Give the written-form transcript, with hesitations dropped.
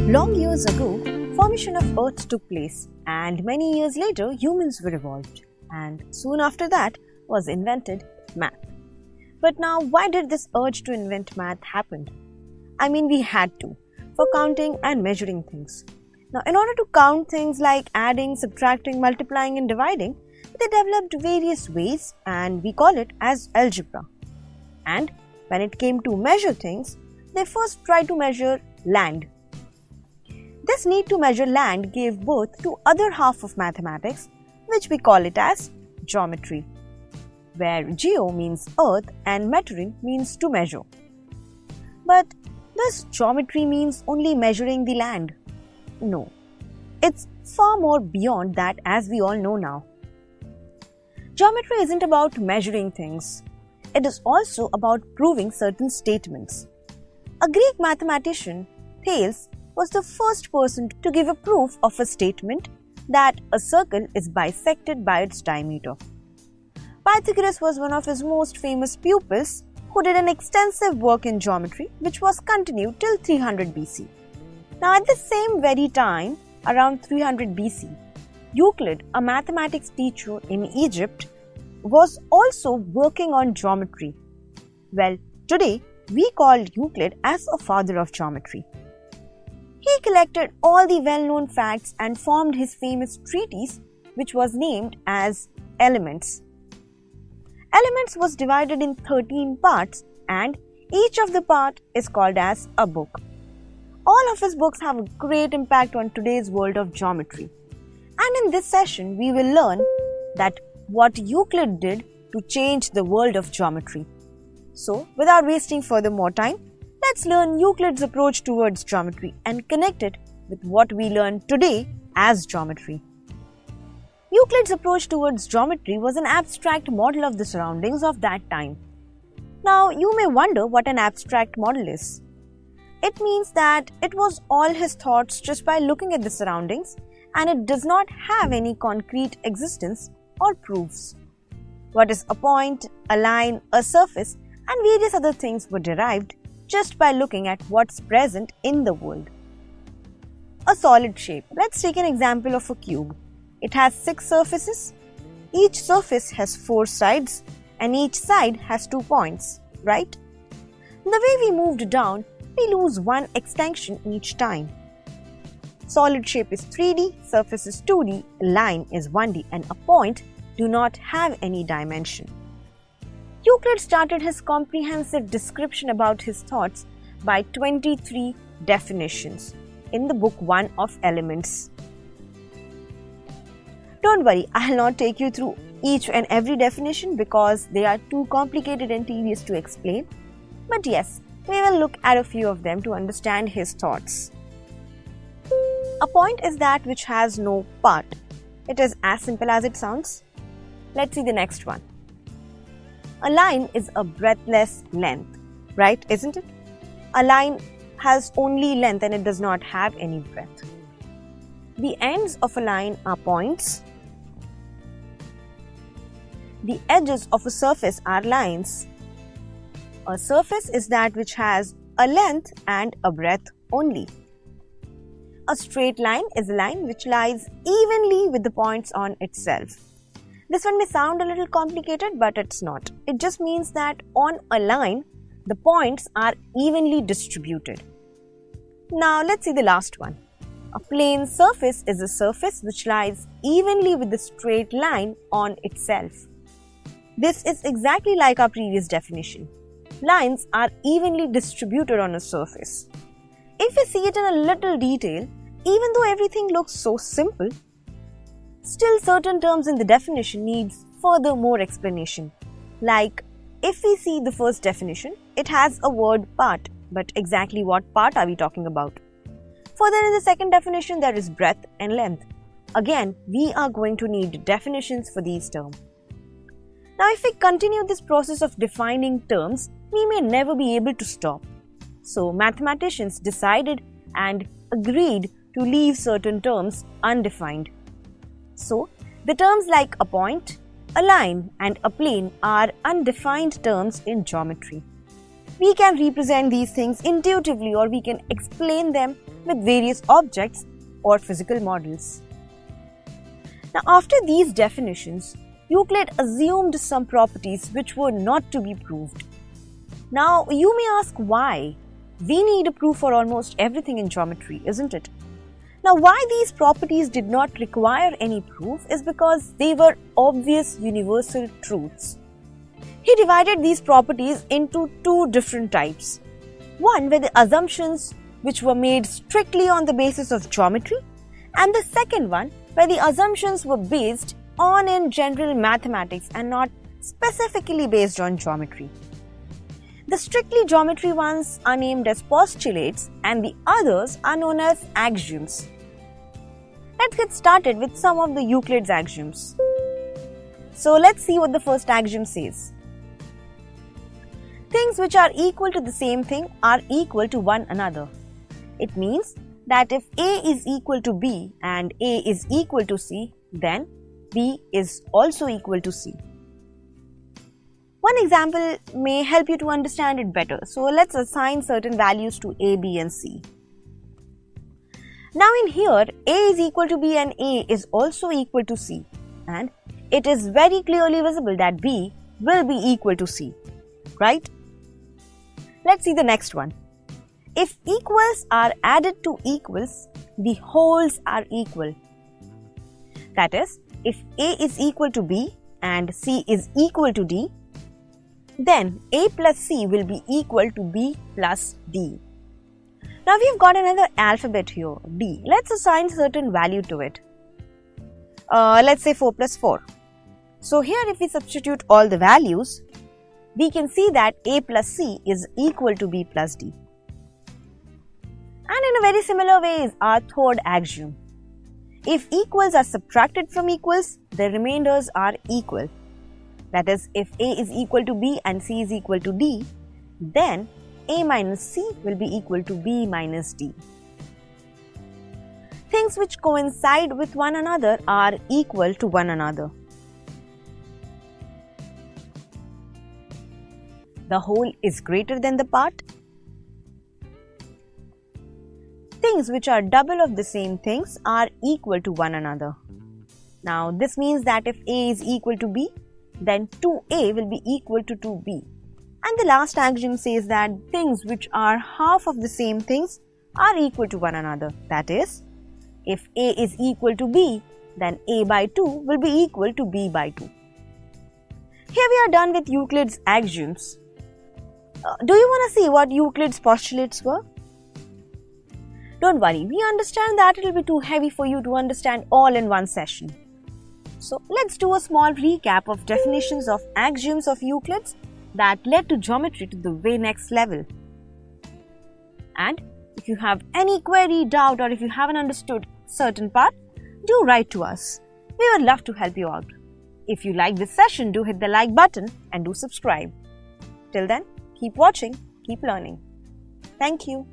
Long years ago, formation of Earth took place, and many years later, humans were evolved, and soon after that was invented math. But now, why did this urge to invent math happen? I mean, we had to, for counting and measuring things. Now, in order to count things like adding, subtracting, multiplying, and dividing, they developed various ways, and we call it as algebra. And when it came to measure things, they first tried to measure land. This need to measure land gave birth to other half of mathematics, which we call it as geometry, where geo means earth and metering means to measure. But does geometry means only measuring the land? No, it's far more beyond that, as we all know now. Geometry isn't about measuring things. It is also about proving certain statements. A Greek mathematician, Thales, was the first person to give a proof of a statement that a circle is bisected by its diameter. Pythagoras was one of his most famous pupils who did an extensive work in geometry which was continued till 300 BC. Now at the same very time, around 300 BC, Euclid, a mathematics teacher in Egypt, was also working on geometry. Well, today we call Euclid as a father of geometry. He collected all the well-known facts and formed his famous treatise, which was named as Elements. Elements was divided in 13 parts, and each of the part is called as a book. All of his books have a great impact on today's world of geometry. And in this session, we will learn that what Euclid did to change the world of geometry. So, without wasting further more time, let's learn Euclid's approach towards geometry and connect it with what we learn today as geometry. Euclid's approach towards geometry was an abstract model of the surroundings of that time. Now, you may wonder what an abstract model is. It means that it was all his thoughts just by looking at the surroundings, and it does not have any concrete existence or proofs. What is a point, a line, a surface, and various other things were derived just by looking at what's present in the world. A solid shape. Let's take an example of a cube. It has 6 surfaces. Each surface has 4 sides and each side has 2 points, right? The way we moved down, we lose one extension each time. Solid shape is 3D, surface is 2D, a line is 1D, and a point do not have any dimension. Euclid started his comprehensive description about his thoughts by 23 definitions in the book 1 of Elements. Don't worry, I will not take you through each and every definition because they are too complicated and tedious to explain. But yes, we will look at a few of them to understand his thoughts. A point is that which has no part. It is as simple as it sounds. Let's see the next one. A line is a breadthless length, right, isn't it? A line has only length and it does not have any breadth. The ends of a line are points. The edges of a surface are lines. A surface is that which has a length and a breadth only. A straight line is a line which lies evenly with the points on itself. This one may sound a little complicated, but it's not. It just means that on a line, the points are evenly distributed. Now let's see the last one. A plane surface is a surface which lies evenly with the straight line on itself. This is exactly like our previous definition. Lines are evenly distributed on a surface. If we see it in a little detail, even though everything looks so simple, still certain terms in the definition needs further more explanation. Like, if we see the first definition, it has a word part, but exactly what part are we talking about? Further in the second definition, there is breadth and length. Again, we are going to need definitions for these terms. Now, if we continue this process of defining terms, we may never be able to stop. So, mathematicians decided and agreed to leave certain terms undefined. So, the terms like a point, a line, and a plane are undefined terms in geometry. We can represent these things intuitively or we can explain them with various objects or physical models. Now, after these definitions, Euclid assumed some properties which were not to be proved. Now, you may ask why? We need a proof for almost everything in geometry, isn't it? Now, why these properties did not require any proof is because they were obvious universal truths. He divided these properties into two different types. One were the assumptions which were made strictly on the basis of geometry, and the second one where the assumptions were based on in general mathematics and not specifically based on geometry. The strictly geometry ones are named as postulates and the others are known as axioms. Let's get started with some of the Euclid's axioms. So let's see what the first axiom says. Things which are equal to the same thing are equal to one another. It means that if A is equal to B and A is equal to C, then B is also equal to C. One example may help you to understand it better. So let's assign certain values to A, B and C. Now in here, A is equal to B and A is also equal to C, and it is very clearly visible that B will be equal to C, right? Let's see the next one. If equals are added to equals, the wholes are equal. That is, if A is equal to B and C is equal to D, then A plus C will be equal to B plus D. Now we've got another alphabet here, D. Let's assign certain value to it. Let's say 4 plus 4. So here if we substitute all the values, we can see that A plus C is equal to B plus D. And in a very similar way is our third axiom. If equals are subtracted from equals, the remainders are equal. That is, if A is equal to B and C is equal to D, then A minus C will be equal to B minus D. Things which coincide with one another are equal to one another. The whole is greater than the part. Things which are double of the same things are equal to one another. Now this means that if A is equal to B, then 2A will be equal to 2B. And the last axiom says that things which are half of the same things are equal to one another. That is, if A is equal to B, then A by 2 will be equal to B by 2. Here we are done with Euclid's axioms. Do you want to see what Euclid's postulates were? Don't worry, we understand that it will be too heavy for you to understand all in one session. So let's do a small recap of definitions of axioms of Euclid's that led to geometry to the way next level. And if you have any query, doubt, or if you haven't understood certain part, do write to us. We would love to help you out. If you like this session, do hit the like button and do subscribe. Till then, keep watching, keep learning. Thank you.